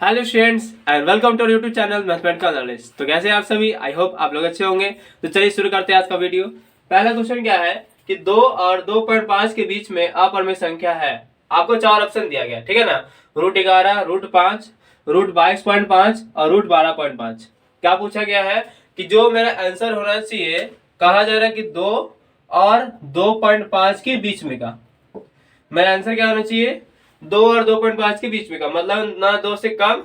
Hello students and welcome to YouTube channel mathematical knowledge. तो कैसे हैं आप सभी? आई होप आप लोग अच्छे होंगे। तो चलिए शुरू करते हैं आज का वीडियो। पहला क्वेश्चन क्या है कि 2 और 2.5 के बीच में अपरिमेय संख्या है। आपको चार ऑप्शन दिया गया, ठीक है ना। √11, √5, √22.5 और √12.5। क्या पूछा गया है कि जो मेरा आंसर होना चाहिए, कहा जा रहा है कि 2 और 2.5 के बीच में का मेरा आंसर क्या होना चाहिए, 2 और 2.5 के बीच में का, मतलब ना 2 से कम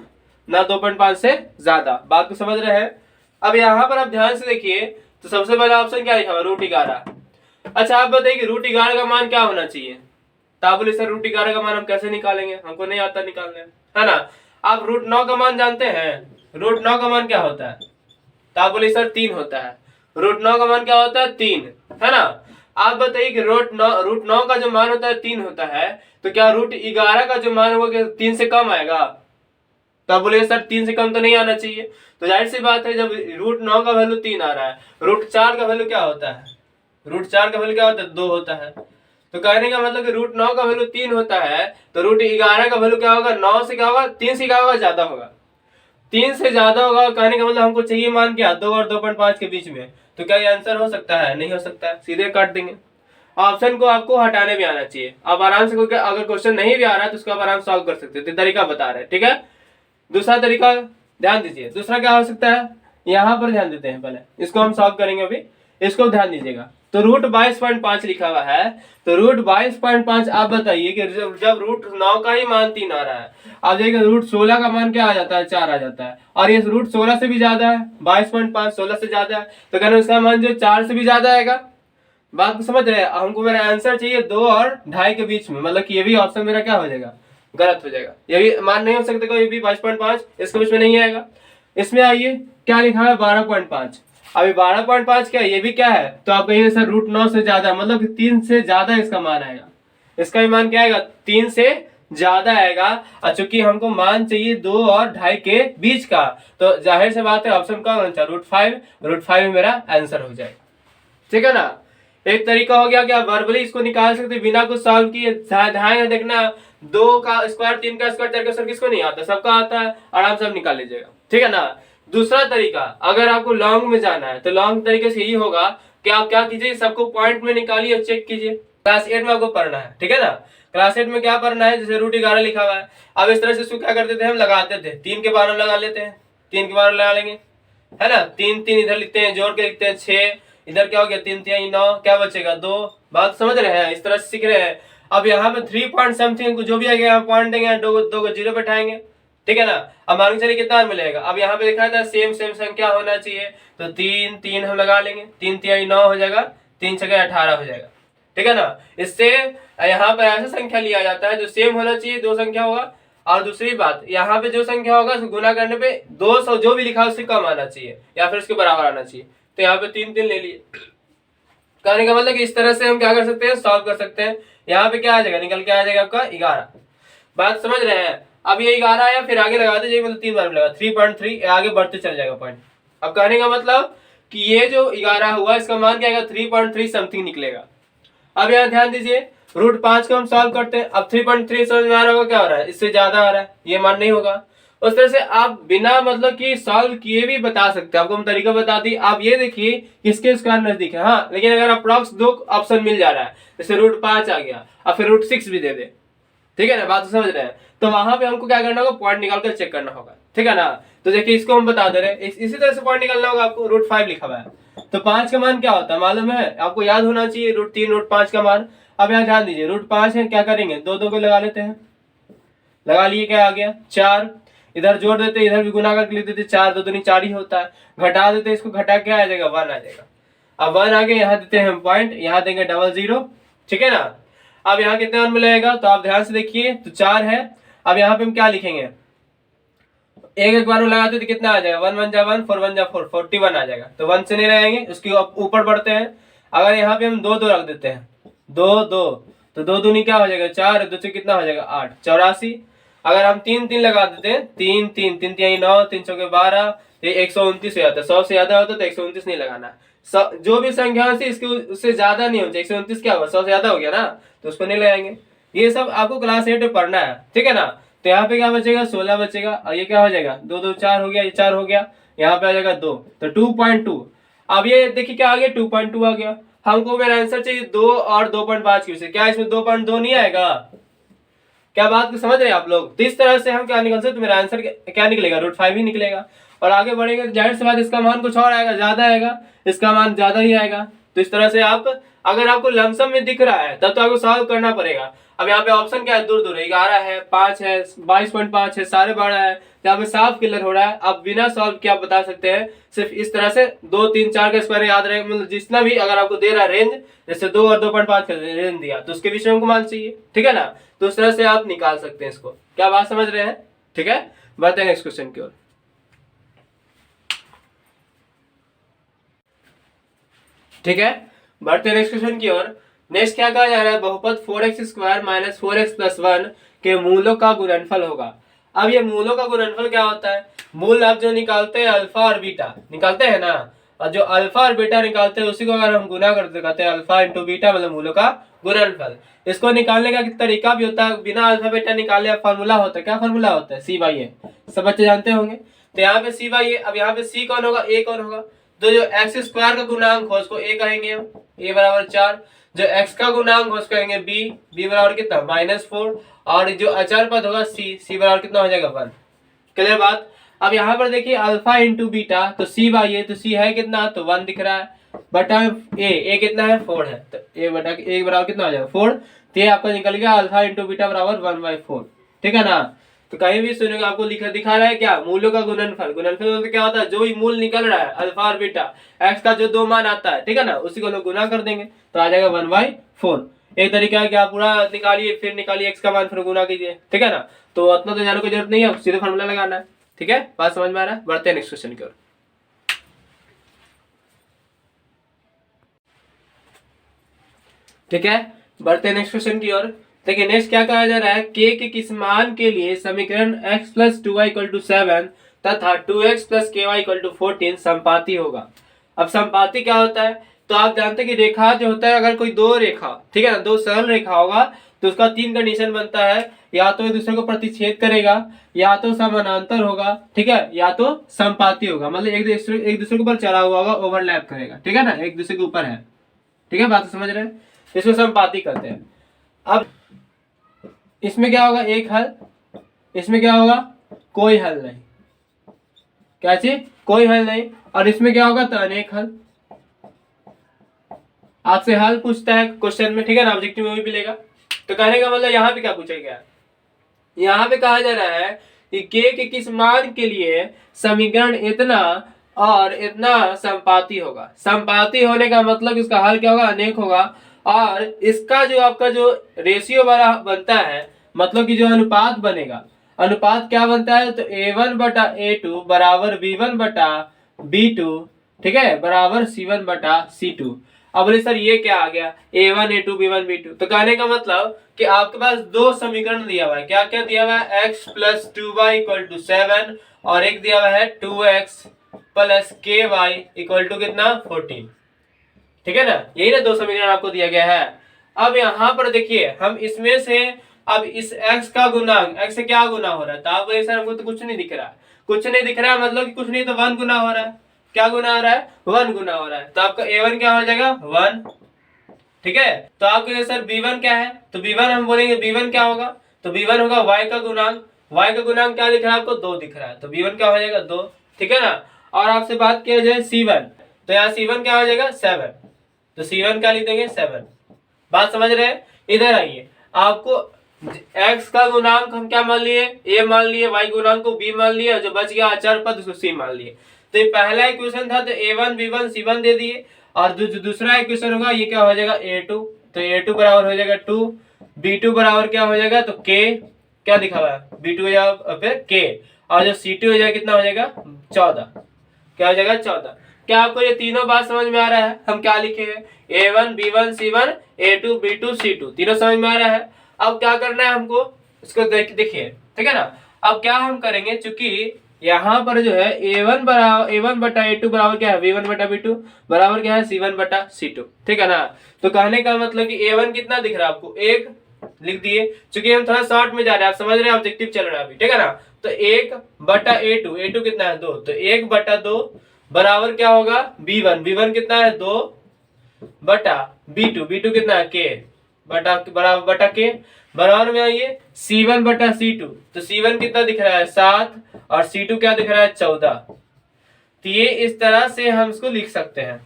ना 2.5 से ज्यादा। बात को समझ रहे हैं? अब यहाँ पर आप ध्यान से देखिए तो सबसे पहला ऑप्शन क्या लिखा हुआ, √11। अच्छा आप बताइए कि √11 का मान क्या होना चाहिए। तो आप बोले सर √11 का मान हम कैसे निकालेंगे, हमको नहीं आता निकालने, है ना। आप √9 का मान जानते हैं? √9 का मान क्या होता है? तो आप बोले सर 3 होता है। √9 का मान क्या होता है? 3, है ना। आप बताइए कि √9 का जो मान होता है 3 होता है, तो क्या √11 का जो मान होगा 3 से कम आएगा? तो आप बोले सर 3 से कम तो नहीं आना चाहिए। तो जाहिर सी बात है, जब √9 का वैल्यू 3 आ रहा है, √4 का वैल्यू क्या होता है? √4 का वैल्यू क्या होता है? 2 होता है। तो कहने का मतलब कि √9 का वैल्यू 3 होता है, तो √11 का वैल्यू क्या होगा? 9 से क्या होगा? 3 से क्या होगा? ज्यादा होगा। 3 से ज्यादा होगा। कहने का मतलब हमको चाहिए मान क्या? 2 और 2.5 के बीच में। तो क्या ये आंसर हो सकता है? नहीं हो सकता है, सीधे काट देंगे। ऑप्शन को आपको हटाने भी आना चाहिए। आप आराम से, अगर क्वेश्चन नहीं भी आ रहा है तो उसको आप आराम से सॉल्व कर सकते हो। तो तरीका बता रहे हैं, ठीक है। दूसरा तरीका ध्यान दीजिए। दूसरा क्या हो सकता है, यहाँ पर ध्यान देते हैं, पहले इसको हम सॉल्व करेंगे। अभी इसको ध्यान दीजिएगा। तो √22.5 लिखा हुआ है, तो √22.5 आप बताइए कि जब √9 का ही मान 3 आ रहा है, आप देखिए √16 का मान क्या आ जाता है? 4 आ जाता है। और ये √16 से भी ज्यादा है, 22.5 16 से ज्यादा है, तो कहना उसका मान जो 4 से भी ज्यादा आएगा। बात को समझ रहे हैं? हमको मेरा आंसर चाहिए 2 और 2.5 के बीच में, मतलब कि ये भी ऑप्शन मेरा क्या हो जाएगा? गलत हो जाएगा। ये भी मान नहीं हो सकता कोई भी। 22.5 इसके बीच में नहीं आएगा। इसमें आइए क्या लिखा है? 12.5। अभी 12.5 क्या है? ये भी क्या है? तो आप कहिए सर √9 से ज्यादा, मतलब कि 3 से ज्यादा इसका मान आएगा। इसका भी मान क्या आएगा? 3 से ज्यादा आएगा। और चूंकि हमको मान चाहिए 2 और 2.5 के बीच का, तो जाहिर सी बात है ऑप्शन का आंसर √5 मेरा आंसर हो जाएगा, ठीक है ना। एक तरीका हो गया कि आप वर्बली इसको निकाल सकते बिना कुछ सॉल्व किए। ध्यान देखना, 2 का स्क्वायर 3 का स्क्वायर 4 का स्क्वायर किसको नहीं आता? सबका आता है। आराम से आप निकाल लीजिएगा, ठीक है ना। दूसरा तरीका, अगर आपको लॉन्ग में जाना है तो लॉन्ग तरीके से यही होगा कि आप क्या कीजिए, सबको पॉइंट में निकालिए और चेक कीजिए। क्लास 8 में आपको पढ़ना है, ठीक है ना। क्लास 8 में क्या पढ़ना है? जैसे √11 लिखा हुआ है। अब इस तरह से इसको क्या करते थे, हम लगाते थे। 3 के बार लगा लेते हैं, 3 के बार लगा लेंगे, है ना। 3 3 इधर लिखते हैं, जोड़ के लिखते हैं 6, इधर क्या हो गया? 3 3 9, क्या बचेगा? 2। बात समझ रहे हैं? इस तरह से सीख रहे हैं। अब यहाँ पे 3 पॉइंट समथिंग जो भी आ गया पॉइंट देंगे, 2 को 0 बैठाएंगे, ठीक है ना। अब मान के चलिए कितना मिलेगा। अब यहाँ पे लिखा था सेम संख्या होना चाहिए, तो 3 3 हम लगा लेंगे। 3 3 9 हो जाएगा, 3 6 18 हो जाएगा, ठीक है ना। इससे यहाँ पर ऐसा संख्या लिया जाता है जो सेम होना चाहिए, 2 संख्या होगा। और दूसरी बात, यहाँ पे जो संख्या होगा उसको गुना करने पे 200 जो भी लिखा है उससे कम आना चाहिए या फिर उसके बराबर आना चाहिए। तो यहाँ पे 3 3 ले लिए। कहने का मतलब कि इस तरह से हम क्या कर सकते हैं, सॉल्व कर सकते हैं। यहाँ पे क्या आ जाएगा? निकल के आ जाएगा आपका 11। बात समझ रहे हैं? अब ये 11 आया, फिर आगे लगा दीजिए, मतलब 3 बार में लगा 3.3 आगे बढ़ते चल जाएगा पॉइंट। अब कहने का मतलब कि ये जो 11 हुआ इसका मान क्या आएगा? 3.3 समथिंग निकलेगा। अब यहाँ ध्यान दीजिए, √5 को हम सॉल्व करते हैं। अब 3.3 समझ में आ रहा होगा क्या हो रहा है? इससे ज्यादा आ रहा है, ये मान नहीं होगा। उस तरह से आप बिना मतलब कि सॉल्व किए भी बता सकते हैं। आपको हम तरीका बता दी। आप ये देखिए किसके स्क्वायर नजदीक है। हाँ, लेकिन अगर अप्रॉक्स 2 ऑप्शन मिल जा रहा है, जैसे √5 आ गया और फिर √6 भी दे दे, ठीक है ना। बात समझ रहे हैं? तो वहां पे हमको क्या करना होगा? पॉइंट निकाल कर चेक करना होगा, ठीक है ना। तो देखिए इसको हम बता दे रहे हैं, इसी तरह से पॉइंट निकालना होगा आपको। √5 लिखा हुआ है, तो 5 का मान क्या होता है मालूम है? आपको याद होना चाहिए, √3 √5 का मान। अब यहाँ ध्यान दीजिए, √5 है, क्या करेंगे? 2 2 को लगा लेते हैं, लगा लिए, क्या आ गया? 4। इधर जोड़ देते, इधर भी गुना करके लिख देते, 4 2 दूनी 4 ही होता है। घटा देते, इसको घटा के आ जाएगा 1 आ जाएगा। अब 1 आगे यहाँ देते हैं हम पॉइंट, यहाँ देंगे 00, ठीक है ना। अब यहाँ कितने 1 मिलेगा? तो आप ध्यान से देखिए, तो 4 है। अब यहाँ पे हम क्या लिखेंगे? एक बार में लगाते तो कितना आ जाएगा? 1 1 जा 1, 4 1 जा 4, 41 आ जाएगा। तो 1 से नहीं रहेंगे, उसके ऊपर बढ़ते हैं। अगर यहाँ पे हम 2 2 रख देते हैं, 2 2, तो 2 दूनी क्या हो जाएगा? 4, 2 से कितना हो जाएगा? 8, 84। अगर हम 3 3 लगा देते हैं, 3 3 3 3 9, 3 6 12, ये 129 हो जाता है। 100 से ज्यादा होता है तो 129 नहीं लगाना। जो भी संख्या से इसके उससे ज्यादा नहीं होना चाहिए। 129 क्या होगा? 100 से ज्यादा हो गया ना, तो उसको नहीं लगाएंगे। ये सब आपको क्लास 8 में पढ़ना है, ठीक है ना। तो यहाँ पे क्या बचेगा 16 बचेगा, और ये क्या हो जाएगा 2 2 4 हो गया, ये 4 हो गया, यहाँ पे आ जाएगा 2, तो 2.2। अब ये देखिए क्या आ गया 2.2 आ गया। हमको मेरा आंसर चाहिए 2 और 2.5 की वजह से, क्या इसमें 2.2 नहीं आएगा? क्या बात को समझ रहे हैं आप लोग? तो इस तरह से हम क्या निकल सकते, तो मेरा आंसर क्या निकलेगा √5 ही निकलेगा। और आगे बढ़ेंगे तो जाहिर सी बात इसका मान कुछ और आएगा, ज्यादा आएगा, इसका मान ज्यादा ही आएगा। तो इस तरह से आप, अगर आपको लमसम में दिख रहा है तब तो आपको सॉल्व करना पड़ेगा। अब यहाँ पे ऑप्शन क्या है, दूर दूर 11 है, 5 है, 22.5 है, सारे 12 है, यहाँ पे साफ क्लियर हो रहा है। आप बिना सॉल्व किए आप बता सकते हैं, सिर्फ इस तरह से 2 3 4 का स्क्वायर याद रहे, मतलब जितना भी अगर आपको दे रहा है रेंज, जैसे 2 और 2.5 का रेंज दिया तो उसके बीच में हमको मान चाहिए, ठीक है ना। तो उस तरह से आप निकाल सकते हैं इसको। क्या बात समझ रहे हैं? ठीक है, बढ़ते हैं नेक्स्ट क्वेश्चन की ओर। ठीक है, बढ़ते हैं नेक्स्ट क्वेश्चन की ओर। नेक्स्ट क्या कहा जा रहा है, बहुपद 4x² - 4x+1 के मूलों का गुणनफल होगा। अब ये मूलों का गुणनफल क्या होता है, मूल आप जो निकालते हैं अल्फा और बीटा निकालते हैं ना, और जो अल्फा और बीटा निकालते हैं उसी को अगर हम गुना करते कहते हैं अल्फा इंटू बीटा, मतलब मूलों का गुणनफल। इसको निकालने का तरीका भी होता है, बिना अल्फा बीटा निकाले फॉर्मूला होता है। क्या फॉर्मूला होता है? C/A, सब बच्चे जानते होंगे। तो यहाँ पे C/A, अब यहाँ पे C कौन होगा, A कौन होगा, तो जो x² का गुणांक हो उसको A कहेंगे हम, A बराबर 4, जो x का गुणांक हो उसको कहेंगे B बराबर कितना -4, और जो अचर पद होगा C बराबर कितना हो जाएगा 1। क्लियर बात? अब यहाँ पर देखिए अल्फा इंटू बीटा, तो C/A, तो C है कितना, तो 1 दिख रहा है, बटा A कितना है 4 है, तो A बराबर कितना हो जाएगा 4। तो ये आपका निकल गया अल्फा इंटू बीटा बराबर 1/4, ठीक है ना। तो कहीं भी सुनेगा आपको दिखा रहा है क्या, मूलों का गुणनफल। गुणनफल क्या होता है, जो भी मूल निकल रहा है अल्फा और बीटा, एक्स का जो 2 मान आता है, ठीक है ना, उसी को लोग गुना कर देंगे तो आ जाएगा 1/4। एक तरीका है कि आप पूरा निकालिए, फिर निकालिए एक्स का मान, फिर गुना कीजिए, ठीक है ना। तो उतना तो जाने की जरूरत नहीं है, सीधे फॉर्मूला लगाना है। ठीक है, बात समझ में आ रहा है? बढ़ते हैं नेक्स्ट क्वेश्चन की ओर। ठीक है, बढ़ते हैं नेक्स्ट क्वेश्चन की ओर। देखिए नेक्स्ट क्या कहा जा रहा है, k के किस मान के लिए समीकरण x + 2y = 7 तथा 2x + ky = 14 संपाती होगा। अब संपाती क्या होता है, तो आप जानते हैं कि रेखा जो होता है, अगर कोई दो रेखा, ठीक है ना, दो सरल रेखा होगा तो उसका 3 कंडीशन बनता है, या तो एक दूसरे को प्रतिच्छेद करेगा, या तो समानांतर होगा, ठीक है, या तो संपाती होगा, मतलब एक दूसरे के ऊपर चढ़ा हुआ होगा, ओवरलैप करेगा, ठीक है ना, एक दूसरे के ऊपर है। ठीक है, बात समझ रहे हैं, इसको संपाती कहते हैं। अब इसमें क्या होगा, एक हल, इसमें क्या होगा, कोई हल नहीं, क्या चीज, कोई हल नहीं, और इसमें क्या होगा, तो अनेक हल। आपसे हल पूछता है क्वेश्चन में, ठीक है ना, ऑब्जेक्टिव में भी मिलेगा। तो कहने का मतलब यहाँ पे क्या पूछा गया, यहाँ पे कहा जा रहा है कि k के किस मान के लिए समीकरण इतना और इतना संपाती होगा। संपाती होने का मतलब इसका हल क्या होगा, अनेक होगा, और इसका जो आपका जो रेशियो वाला बनता है, मतलब कि जो अनुपात बनेगा, अनुपात क्या बनता है, तो A1/A2 बराबर B1/B2, ठीक है, बराबर C1/C2। अब बोले सर ये क्या आ गया, A1 A2 B1 B2, तो कहने का मतलब कि आपके पास दो समीकरण दिया हुआ है। क्या क्या दिया हुआ है, x + 2y = 7, और एक दिया हुआ है 2x + ky = कितना 14, ठीक है ना, यही ना दो समीकरण आपको दिया गया है। अब यहाँ पर देखिए हम इसमें से, अब इस x का गुणांक, x से क्या गुना हो रहा है, तो आप बोले सर हमको तो कुछ नहीं दिख रहा है, कुछ नहीं दिख रहा है मतलब कि कुछ नहीं, तो 1 गुना हो रहा है। क्या गुना हो रहा है, 1 गुना हो रहा है, तो आपका A1 क्या हो जाएगा 1, ठीक है। तो आप कहेंगे सर B1 क्या है, तो B1 हम बोलेंगे B1 क्या होगा, तो B1 होगा y का गुणांक। y का गुणांक क्या दिख रहा है आपको, 2 दिख रहा है, तो B1 क्या हो जाएगा 2, ठीक है ना। और आपसे बात किया जाए C1, तो यहाँ C1 क्या हो जाएगा 7, तो C1 क्या लिख देंगे 7। बात समझ रहे हैं? इधर आइए, आपको x का गुणांक हम क्या मान लिए, a मान लिए, y गुणांक को b मान लिए, और जो बच गया अचर पद उसको c मान लिए। तो ये पहला इक्वेशन था, तो a1 b1 c1 दे दिए, और जो दूसरा इक्वेशन होगा ये क्या हो जाएगा a2, तो a2 बराबर हो जाएगा 2, b2 बराबर क्या हो जाएगा, तो k, क्या लिखा हुआ है b2 या फिर k, और जो c2 हो जाएगा कितना हो जाएगा 14, क्या हो जाएगा 14। क्या आपको ये तीनों बात समझ में आ रहा है, हम क्या लिखे हैं, a1 b1 c1 a2 b2 c2, तीनों समझ में आ रहा है। अब क्या करना है हमको, इसको देखिए, ठीक है ना। अब क्या हम करेंगे, चूंकि यहाँ पर जो है A1/A2 बराबर क्या है, B1/B2 बराबर क्या है, C1/C2, ठीक है ना। तो कहने का मतलब कि A1 कितना दिख रहा है आपको 1, लिख दिए। चूंकि हम थोड़ा शॉर्ट में जा रहे हैं, आप समझ रहे हैं, ऑब्जेक्टिव चल रहा है अभी, ठीक है ना। तो 1/A2, A2 कितना है 2, तो 1/2 बराबर क्या होगा B1, B1 कितना है 2/B2, B2 कितना है K बराबर बटा K, बराबर में आइए C1/C2, तो C1 कितना दिख रहा है 7 और C2 क्या दिख रहा है 14। तो ये इस तरह से हम इसको लिख सकते हैं।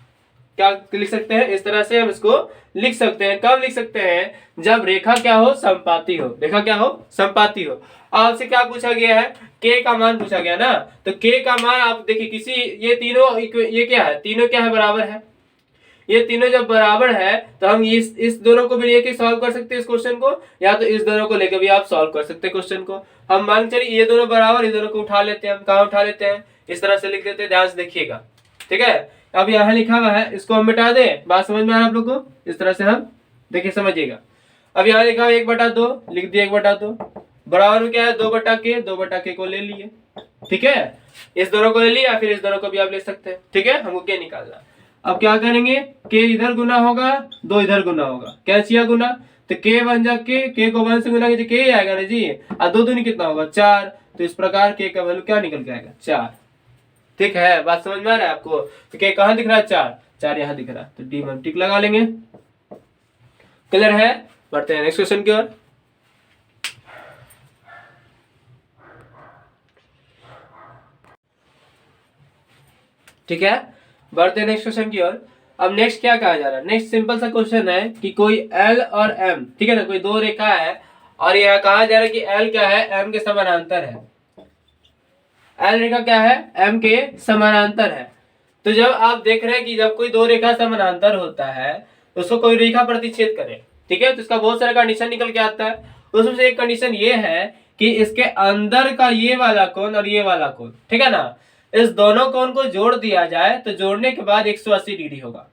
क्या लिख सकते हैं, इस तरह से हम इसको लिख सकते हैं। कब लिख सकते हैं, जब रेखा क्या हो समपाती हो, रेखा क्या हो समपाती हो। आपसे क्या पूछा गया है, k का मान पूछा गया ना, तो k का मान आप देखिए किसी ये तीनों ये क्या है, तीनों क्या है बराबर है, ये तीनों जब बराबर है तो हम इस दोनों को भी लेके सॉल्व कर सकते हैं इस क्वेश्चन को, या तो इस दोनों को लेकर भी आप सॉल्व कर सकते हैं क्वेश्चन को। हम मान चलिए ये दोनों बराबर, ये दोनों को उठा लेते हैं, हम कहाँ उठा लेते हैं, इस तरह से लिख देते हैं, ध्यान से देखिएगा, ठीक है। अब यहाँ लिखा हुआ है, इसको हम मिटा दें, बात समझ में आ रहा है आप लोग को, इस तरह से हम देखिए समझिएगा। अब यहाँ लिखा हुआ 1/2 लिख दिया, 1/2 बराबर में क्या है 2/K, 2/K को ले लिए, ठीक है, इस दोनों को ले लिया, फिर इस दोनों को भी आप ले सकते हैं, ठीक है। हमको क्या निकालना, अब क्या करेंगे, k इधर गुना होगा, 2 इधर गुना होगा, क्या किया गुना, तो k बन जा k को 1 से गुना कीजिए k आएगा ना जी, और 2 दूनी कितना होगा 4, तो इस प्रकार k का वैल्यू क्या निकल के आएगा 4, ठीक है। बात समझ में आ रहा है आपको, तो k कहाँ दिख रहा है 4 यहाँ दिख रहा है, तो D1 टिक लगा लेंगे, क्लियर है। बढ़ते हैं नेक्स्ट क्वेश्चन की ओर। ठीक है, बढ़ते हैं नेक्स्ट क्वेश्चन की ओर। अब नेक्स्ट क्या कहा जा रहा है, नेक्स्ट सिंपल सा क्वेश्चन है कि कोई L और M, ठीक है ना, कोई दो रेखा है और यह कहा जा रहा है कि L क्या है M के समानांतर है, L रेखा क्या है M के समानांतर है। तो जब आप देख रहे हैं कि जब कोई दो रेखा समानांतर होता है तो उसको कोई रेखा प्रतिच्छेद करे, ठीक है, तो इसका बहुत सारा कंडीशन निकल के आता है। उसमें से एक कंडीशन ये है कि इसके अंदर का ये वाला कोण और ये वाला कोण, ठीक है ना, इस दोनों कोण को जोड़ दिया जाए तो जोड़ने के बाद 180 डिग्री होगा।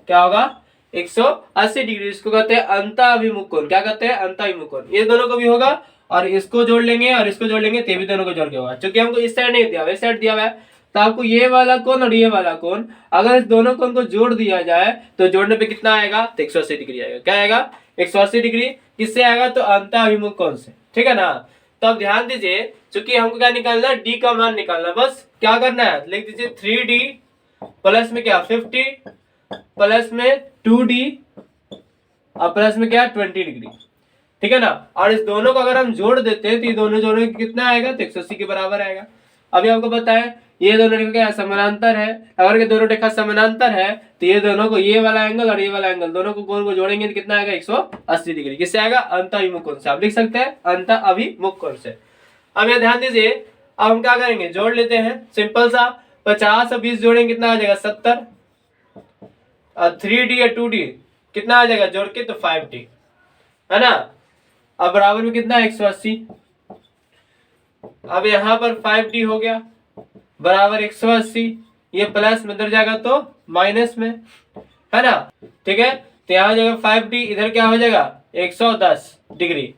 क्या होगा 180 डिग्री, इसको कहते हैं अंतःअभिमुख कोण। क्या कहते हैं अंतःअभिमुख कोण। ये दोनों को भी होगा और इसको जोड़ लेंगे और इसको जोड़ लेंगे, ते भी दोनों को जोड़ के होगा। क्योंकि हमको इस साइड नहीं दिया हुआ, इस साइड दिया हुआ है, तो आपको ये वाला कोण और ये वाला कोण अगर इस दोनों कोण को जोड़ दिया जाए तो जोड़ने पे कितना आएगा, तो 180 डिग्री आएगा। क्या आएगा 180 डिग्री, किससे आएगा, तो अंतःअभिमुख कोण से, ठीक है ना। तो अब ध्यान दीजिए, चूंकि हमको क्या निकालना है, डी का मान निकालना, बस क्या करना है लिख दीजिए 3D प्लस में क्या 50 प्लस में 2D और प्लस में क्या 20 डिग्री, ठीक है ना। और इस दोनों को अगर हम जोड़ देते हैं तो ये दोनों जोड़ने कितना आएगा, तो 180 के बराबर आएगा। अभी आपको पता है ये दोनों रेखा क्या समानांतर है, अगर ये दोनों रेखा समानांतर है तो ये दोनों को, ये वाला एंगल और ये वाला एंगल दोनों को कोण को जोड़ेंगे तो कितना आएगा 180 डिग्री। किससे आएगा, अंतःअभिमुख कोण से। आप लिख सकते हैं अंतःअभिमुख कोण से। अब ये ध्यान दीजिए, अब हम क्या करेंगे, जोड़ लेते हैं सिंपल सा, 50 और 20 जोड़ेंगे कितना आ जाएगा 70, और 3D या 2D कितना आ जाएगा जोड़ के, तो 5D है ना। अब बराबर में कितना 180, अब यहाँ पर 5D हो गया बराबर 180, ये प्लस में इधर जाएगा तो माइनस में, है ना, ठीक है। तो यहाँ जाएगा 5D, इधर क्या हो जाएगा 110 डिग्री।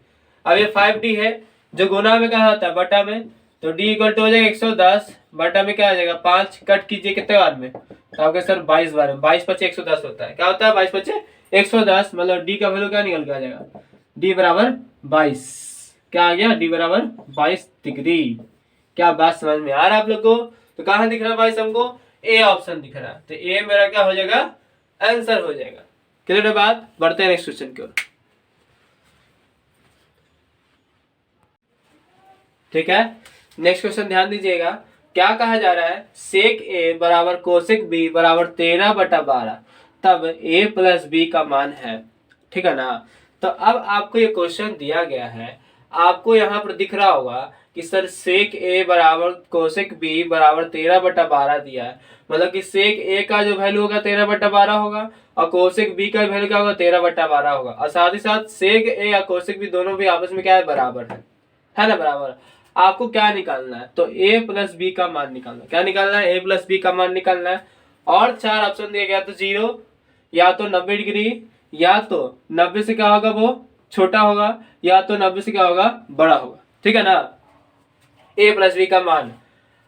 अब ये 5D है जो गुना में कहा होता है बटा में, तो D इक्वल टू हो जाएगा 110 बटा में क्या आ जाएगा 5, कट कीजिए कितने बार में, तो आपके सर 22 बार में, 22 पचे 110 होता है। क्या होता है 22 पचे 110, मतलब D का वैल्यू क्या निकल के आ जाएगा, D बराबर 22। क्या आ गया, D बराबर 22 डिग्री। क्या बात समझ में आ रहा है आप लोग को। तो कहाँ दिख रहा है भाई हमको, ए ऑप्शन दिख रहा है, तो ए मेरा क्या हो जाएगा आंसर हो जाएगा। क्लियर है बात। बढ़ते हैं नेक्स्ट क्वेश्चन की ओर। ठीक है, नेक्स्ट क्वेश्चन ध्यान दीजिएगा, क्या कहा जा रहा है, सेक ए बराबर कोसेक बी बराबर 13/12, तब ए प्लस बी का मान है, ठीक है ना। तो अब आपको ये क्वेश्चन दिया गया है, आपको यहाँ पर दिख रहा होगा कि सर सेक ए बराबर कोसेक बी बराबर 13/12 दिया है, मतलब कि सेक ए का जो वैल्यू होगा 13/12 होगा और कोसेक बी का वैल्यू क्या होगा 13/12 होगा, और साथ ही साथ सेक ए या कोसेक बी दोनों भी आपस में क्या है बराबर है ना, बराबर। आपको क्या निकालना है, तो a प्लस बी का मान निकालना है। क्या निकालना है, a प्लस बी का मान निकालना है। और 4 ऑप्शन दिया गया, तो 0 या तो 90 डिग्री, या तो 90 से क्या होगा वो छोटा होगा, या तो 90 से क्या होगा बड़ा होगा, ठीक है ना, a प्लस बी का मान।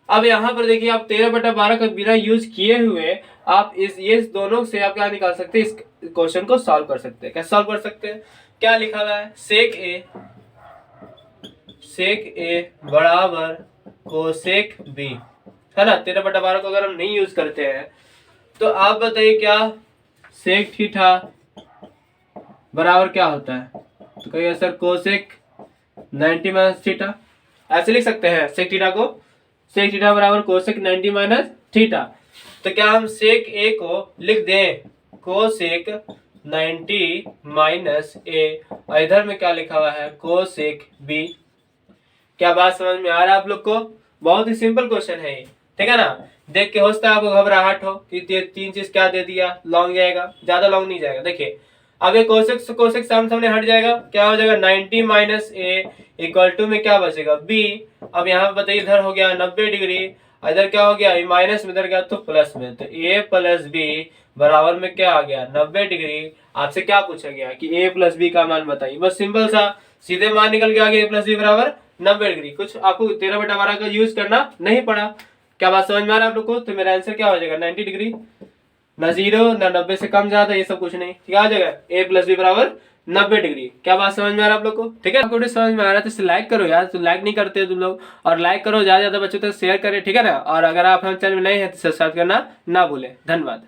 अब यहाँ पर देखिए आप 13/12 का बिना यूज किए हुए आप ये दोनों से आप क्या निकाल सकते हैं, इस क्वेश्चन को सॉल्व कर सकते हैं। कैसे सॉल्व कर सकते हैं, क्या लिखा हुआ है, सेक ए बराबर कोसेक बी, है ना। 13/12 को अगर हम नहीं यूज करते हैं तो आप बताइए क्या सेक थीटा बराबर क्या होता है, तो कहिए सर कोसेक 90 माइनस थीटा, ऐसे लिख सकते हैं सेक थीटा को, सेक थीटा बराबर कोसेक 90 माइनस थीटा। तो क्या हम सेक ए को लिख दें कोसेक 90 माइनस ए, और इधर में क्या लिखा हुआ है कोसेक बी। क्या बात समझ में आ रहा है आप लोग को? बहुत ही सिंपल क्वेश्चन है ये, ठीक है ना। देख के हो सकता है आपको घबराहट हो कि ये तीन चीज क्या दे दिया, लॉन्ग जाएगा, ज्यादा लॉन्ग नहीं जाएगा। देखिए अब ये कोसेक से कोसेक सामने हट जाएगा, क्या हो जाएगा 90 माइनस ए इक्वल टू में क्या बचेगा बी। अब यहाँ बताइए इधर हो गया 90 डिग्री, इधर क्या हो गया माइनस में, इधर गया तो प्लस में, तो ए प्लस बी बराबर में क्या आ गया 90 डिग्री। आपसे क्या पूछा गया कि ए प्लस बी का मान बताइए, बस सिंपल सा सीधे मान निकल के आ गया ए प्लस बी बराबर 90 डिग्री। कुछ आपको 13/12 का यूज करना नहीं पड़ा। क्या बात समझ में आ रहा है आप लोग को? तो मेरा आंसर क्या हो जाएगा 90 डिग्री, ना 0 ना 90 से कम ज्यादा, ये सब कुछ नहीं, क्या आ जाएगा ए प्लस बी बराबर 90 डिग्री। क्या बात समझ में आ रहा है आप लोग को? ठीक है, आपको समझ में आ रहा है तो लाइक करो यार, तो लाइक नहीं करते तुम लोग, और लाइक करो, ज्यादा ज्यादा बच्चों तक शेयर करें, ठीक है ना। और अगर आप हम चैनल में नए हैं तो सब्सक्राइब करना ना भूलें। धन्यवाद।